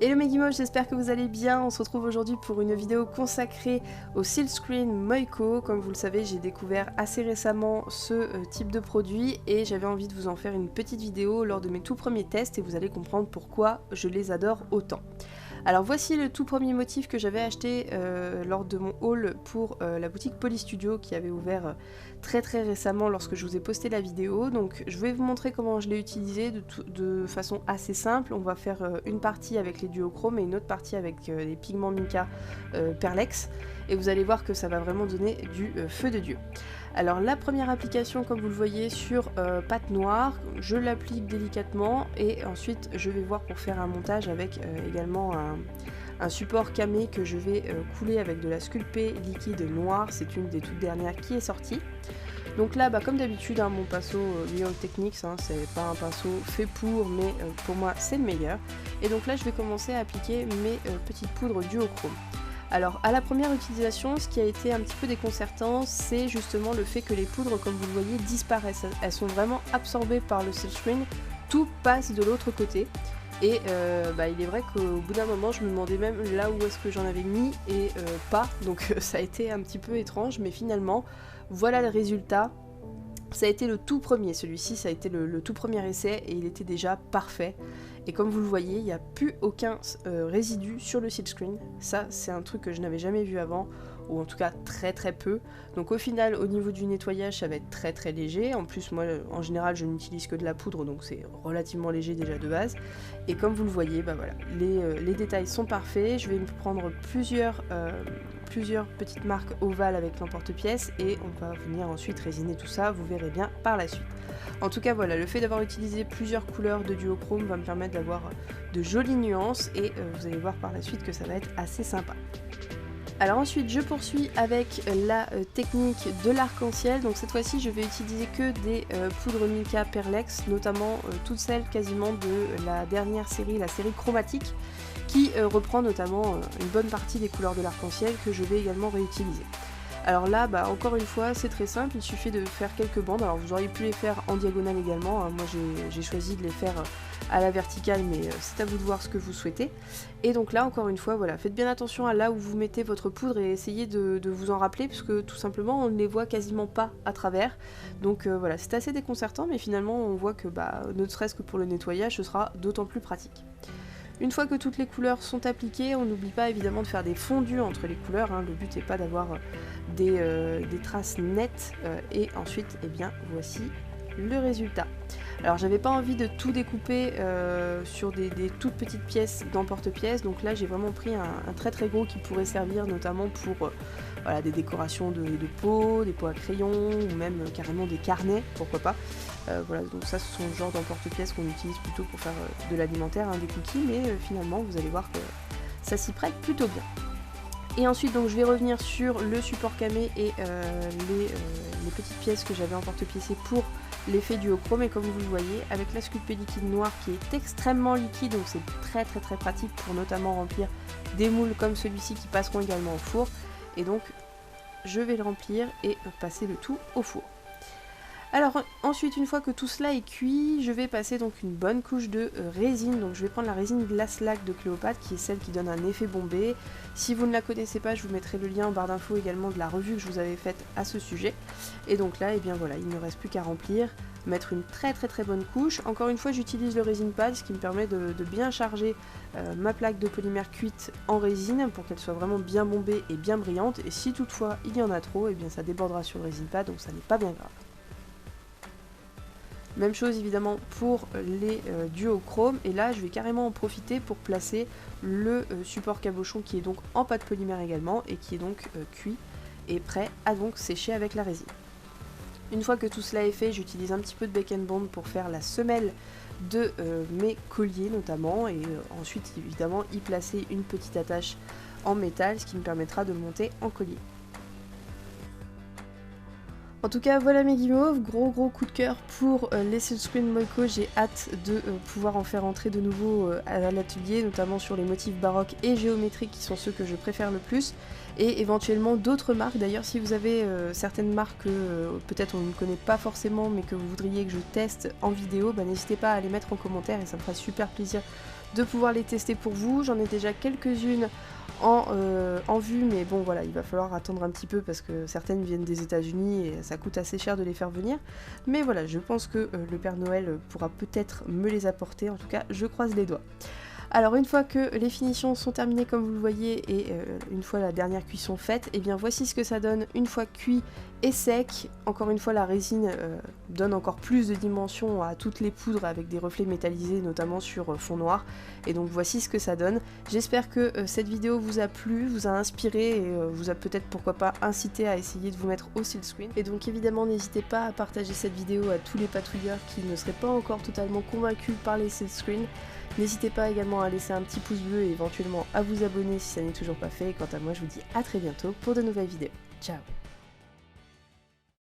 Hello mes guimauves, j'espère que vous allez bien. On se retrouve aujourd'hui pour une vidéo consacrée au Silkscreen Moiko. Comme vous le savez, j'ai découvert assez récemment ce type de produit et j'avais envie de vous en faire une petite vidéo lors de mes tout premiers tests et vous allez comprendre pourquoi je les adore autant. Alors voici le tout premier motif que j'avais acheté lors de mon haul pour la boutique Polystudio qui avait ouvert très récemment lorsque je vous ai posté la vidéo. Donc je vais vous montrer comment je l'ai utilisé de façon assez simple. On va faire une partie avec les duochromes et une autre partie avec les pigments mica Perlex et vous allez voir que ça va vraiment donner du feu de Dieu. Alors la première application, comme vous le voyez, sur pâte noire, je l'applique délicatement et ensuite je vais voir pour faire un montage avec également un support camé que je vais couler avec de la sculpée liquide noire. C'est une des toutes dernières qui est sortie. Donc là, comme d'habitude, mon pinceau Young Techniques, c'est pas un pinceau fait pour, mais pour moi c'est le meilleur. Et donc là, je vais commencer à appliquer mes petites poudres duochrome. Alors à la première utilisation, ce qui a été un petit peu déconcertant, c'est justement le fait que les poudres, comme vous le voyez, disparaissent. Elles sont vraiment absorbées par le silkscreen, tout passe de l'autre côté. Et il est vrai qu'au bout d'un moment, je me demandais même là où est-ce que j'en avais mis et pas. Donc ça a été un petit peu étrange, mais finalement, voilà le résultat. Ça a été le tout premier, celui-ci, ça a été le tout premier essai et il était déjà parfait. Et comme vous le voyez, il n'y a plus aucun résidu sur le silkscreen. Ça, c'est un truc que je n'avais jamais vu avant, ou en tout cas très peu. Donc au final, au niveau du nettoyage, ça va être très léger. En plus, moi, en général, je n'utilise que de la poudre, donc c'est relativement léger déjà de base. Et comme vous le voyez, voilà, les détails sont parfaits. Je vais me prendre plusieurs petites marques ovales avec l'emporte-pièce et on va venir ensuite résiner tout ça, vous verrez bien par la suite. En tout cas voilà, le fait d'avoir utilisé plusieurs couleurs de duochrome va me permettre d'avoir de jolies nuances et vous allez voir par la suite que ça va être assez sympa. Alors ensuite je poursuis avec la technique de l'arc-en-ciel. Donc cette fois-ci je vais utiliser que des poudres mica Perlex, notamment toutes celles quasiment de la dernière série, la série chromatique, qui reprend notamment une bonne partie des couleurs de l'arc-en-ciel que je vais également réutiliser. Alors là, encore une fois, c'est très simple, il suffit de faire quelques bandes. Alors vous auriez pu les faire en diagonale également, moi j'ai choisi de les faire à la verticale, mais c'est à vous de voir ce que vous souhaitez. Et donc là, encore une fois, voilà, faites bien attention à là où vous mettez votre poudre et essayez de vous en rappeler, parce que tout simplement, on ne les voit quasiment pas à travers. Donc voilà, c'est assez déconcertant, mais finalement, on voit que ne serait-ce que pour le nettoyage, ce sera d'autant plus pratique. Une fois que toutes les couleurs sont appliquées, on n'oublie pas évidemment de faire des fondus entre les couleurs, le but n'est pas d'avoir des traces nettes, et ensuite, voici le résultat. Alors j'avais pas envie de tout découper sur des toutes petites pièces d'emporte-pièce, donc là j'ai vraiment pris un très gros qui pourrait servir notamment pour des décorations de pots, des pots à crayon, ou même carrément des carnets, pourquoi pas. Donc ça ce sont le genre d'emporte-pièce qu'on utilise plutôt pour faire de l'alimentaire, des cookies, mais finalement vous allez voir que ça s'y prête plutôt bien. Et ensuite donc je vais revenir sur le support camé et les petites pièces que j'avais emporte-piécées pour l'effet duochrome, et comme vous le voyez, avec la sculpée liquide noire qui est extrêmement liquide, donc c'est très pratique pour notamment remplir des moules comme celui-ci qui passeront également au four. Et donc je vais le remplir et passer le tout au four. Alors ensuite, une fois que tout cela est cuit, je vais passer donc une bonne couche de résine. Donc je vais prendre la résine Glass Lac de Cléopâtre, qui est celle qui donne un effet bombé. Si vous ne la connaissez pas, je vous mettrai le lien en barre d'infos également de la revue que je vous avais faite à ce sujet. Et donc là, voilà, il ne reste plus qu'à remplir, mettre une très bonne couche. Encore une fois, j'utilise le Resin Pad, ce qui me permet de bien charger ma plaque de polymère cuite en résine pour qu'elle soit vraiment bien bombée et bien brillante. Et si toutefois il y en a trop, ça débordera sur le Resin Pad, donc ça n'est pas bien grave. Même chose évidemment pour les duochromes, et là je vais carrément en profiter pour placer le support cabochon qui est donc en pâte polymère également et qui est donc cuit et prêt à donc sécher avec la résine. Une fois que tout cela est fait, j'utilise un petit peu de Bake and Bond pour faire la semelle de mes colliers notamment, et ensuite évidemment y placer une petite attache en métal, ce qui me permettra de le monter en collier. En tout cas, voilà mes guimauves, gros coup de cœur pour les Silkscreen Moiko. J'ai hâte de pouvoir en faire entrer de nouveau à l'atelier, notamment sur les motifs baroques et géométriques qui sont ceux que je préfère le plus. et éventuellement d'autres marques. D'ailleurs, si vous avez certaines marques que peut-être on ne connaît pas forcément mais que vous voudriez que je teste en vidéo, n'hésitez pas à les mettre en commentaire et ça me fera super plaisir de pouvoir les tester pour vous. J'en ai déjà quelques-unes en vue, mais bon voilà, il va falloir attendre un petit peu parce que certaines viennent des États-Unis et ça coûte assez cher de les faire venir. Mais voilà, je pense que le Père Noël pourra peut-être me les apporter, en tout cas je croise les doigts. Alors une fois que les finitions sont terminées comme vous le voyez et une fois la dernière cuisson faite, et bien voici ce que ça donne une fois cuit et sec. Encore une fois la résine donne encore plus de dimension à toutes les poudres avec des reflets métallisés notamment sur fond noir. Et donc voici ce que ça donne. J'espère que cette vidéo vous a plu, vous a inspiré et vous a peut-être pourquoi pas incité à essayer de vous mettre au Silkscreen. Et donc évidemment n'hésitez pas à partager cette vidéo à tous les patrouilleurs qui ne seraient pas encore totalement convaincus par les Silkscreen. N'hésitez pas également à laisser un petit pouce bleu et éventuellement à vous abonner si ça n'est toujours pas fait. Et quant à moi, je vous dis à très bientôt pour de nouvelles vidéos. Ciao!